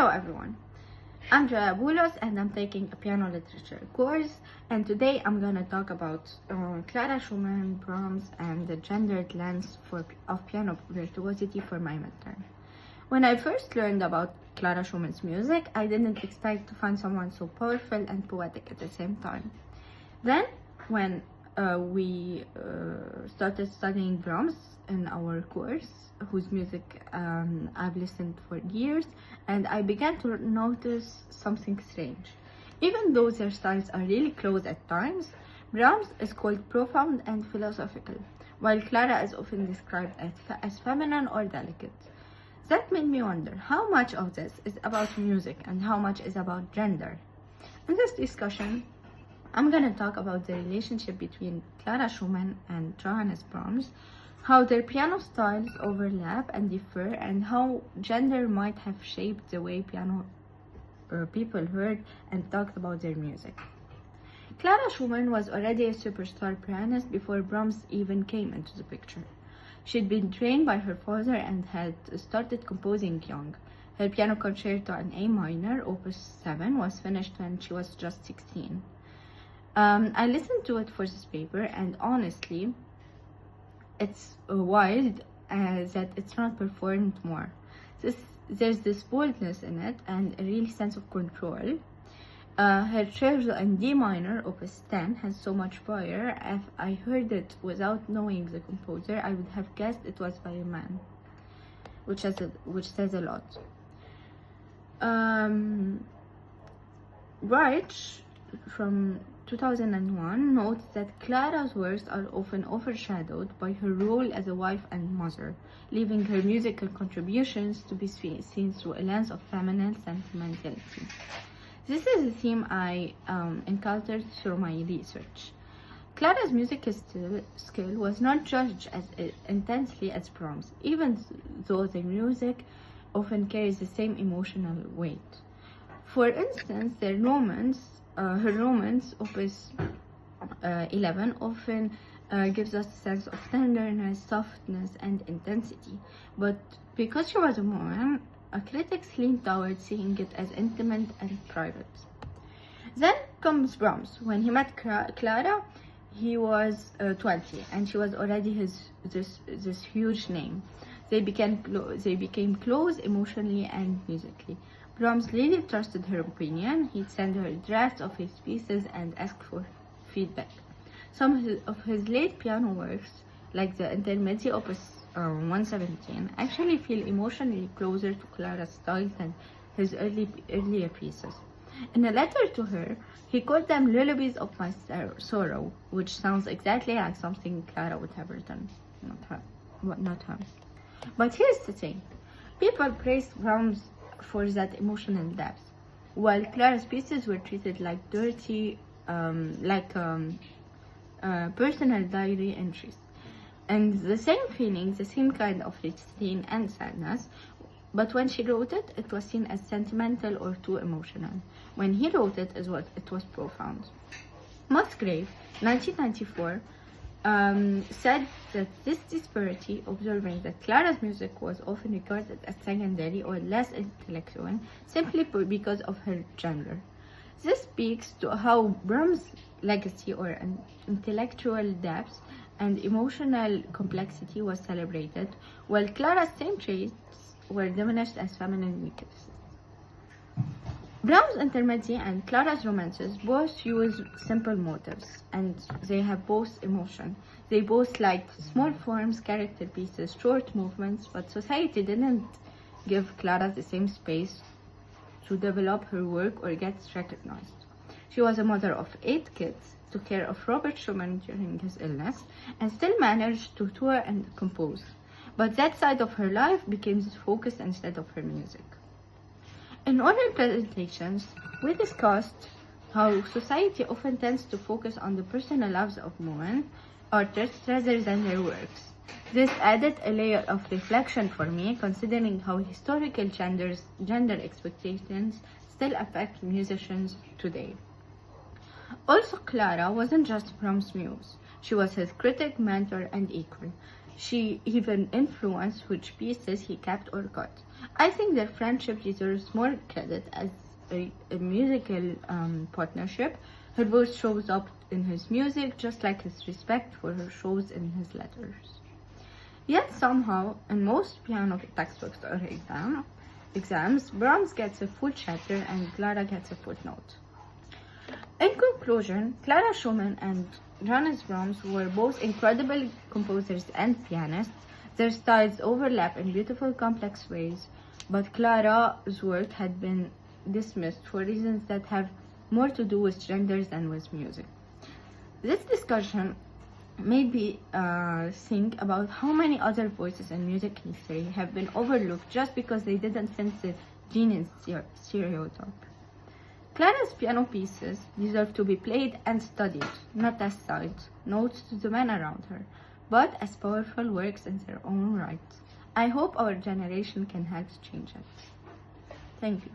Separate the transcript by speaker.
Speaker 1: Hello everyone, I'm Joya Boulos and I'm taking a piano literature course, and today I'm gonna talk about Clara Schumann, Brahms, and the gendered lens of piano virtuosity for my midterm. When I first learned about Clara Schumann's music, I didn't expect to find someone so powerful and poetic at the same time. Then, when we started studying Brahms in our course, whose music I've listened for years, and I began to notice something strange. Even though their styles are really close at times, Brahms is called profound and philosophical, while Clara is often described as feminine or delicate. That made me wonder how much of this is about music and how much is about gender. In this discussion, I'm going to talk about the relationship between Clara Schumann and Johannes Brahms, how their piano styles overlap and differ, and how gender might have shaped the way piano people heard and talked about their music. Clara Schumann was already a superstar pianist before Brahms even came into the picture. She'd been trained by her father and had started composing young. Her piano concerto in A minor, Opus 7, was finished when she was just 16. I listened to it for this paper, and honestly, it's wild that it's not performed more. There's this boldness in it and a real sense of control. Her scherzo in D minor, Opus 10, has so much fire. If I heard it without knowing the composer, I would have guessed it was by a man, which says a lot. Reich, from 2001, notes that Clara's works are often overshadowed by her role as a wife and mother, leaving her musical contributions to be seen through a lens of feminine sentimentality. This is a theme I encountered through my research. Clara's musical skill was not judged as intensely as Brahms, even though their music often carries the same emotional weight. For instance, her romance, Opus 11, often gives us a sense of tenderness, softness, and intensity. But because she was a woman, critics leaned towards seeing it as intimate and private. Then comes Brahms. When he met Clara, he was 20, and she was already this huge name. They became close emotionally and musically. Brahms really trusted her opinion. He'd send her drafts of his pieces and ask for feedback. Some of his late piano works, like the Intermezzi Opus 117, actually feel emotionally closer to Clara's style than his earlier pieces. In a letter to her, he called them lullabies of my sorrow, which sounds exactly like something Clara would have written, not her. But here's the thing: people praised Brahms for that emotional depth, while Clara's pieces were treated like dirty, personal diary entries. And the same feelings, the same kind of disdain and sadness, but when she wrote it, it was seen as sentimental or too emotional. When he wrote it, it was profound. Musgrave, 1994, said that this disparity, observing that Clara's music was often regarded as secondary or less intellectual simply because of her gender. This speaks to how Brahms' legacy or an intellectual depth and emotional complexity was celebrated, while Clara's same traits were diminished as feminine weaknesses. Brahms' Intermezzi and Clara's romances both use simple motives, and they have both emotion. They both liked small forms, character pieces, short movements, but society didn't give Clara the same space to develop her work or get recognized. She was a mother of 8 kids, took care of Robert Schumann during his illness, and still managed to tour and compose. But that side of her life became the focus instead of her music. In oral presentations, we discussed how society often tends to focus on the personal lives of women artists rather than their works. This added a layer of reflection for me, considering how historical gender expectations still affect musicians today. Also, Clara wasn't just Brahms' muse. She was his critic, mentor, and equal. She even influenced which pieces he kept or cut. I think their friendship deserves more credit as a musical partnership. Her voice shows up in his music just like his respect for her shows in his letters. Yet somehow, in most piano textbooks or exams, Brahms gets a full chapter and Clara gets a footnote. In conclusion, Clara Schumann and Johannes Brahms were both incredible composers and pianists. Their styles overlap in beautiful, complex ways, but Clara's work had been dismissed for reasons that have more to do with genders than with music. This discussion made me think about how many other voices in music history have been overlooked just because they didn't fit the genius stereotype. Clara's piano pieces deserve to be played and studied, not as side notes to the men around her, but as powerful works in their own right. I hope our generation can help change it. Thank you.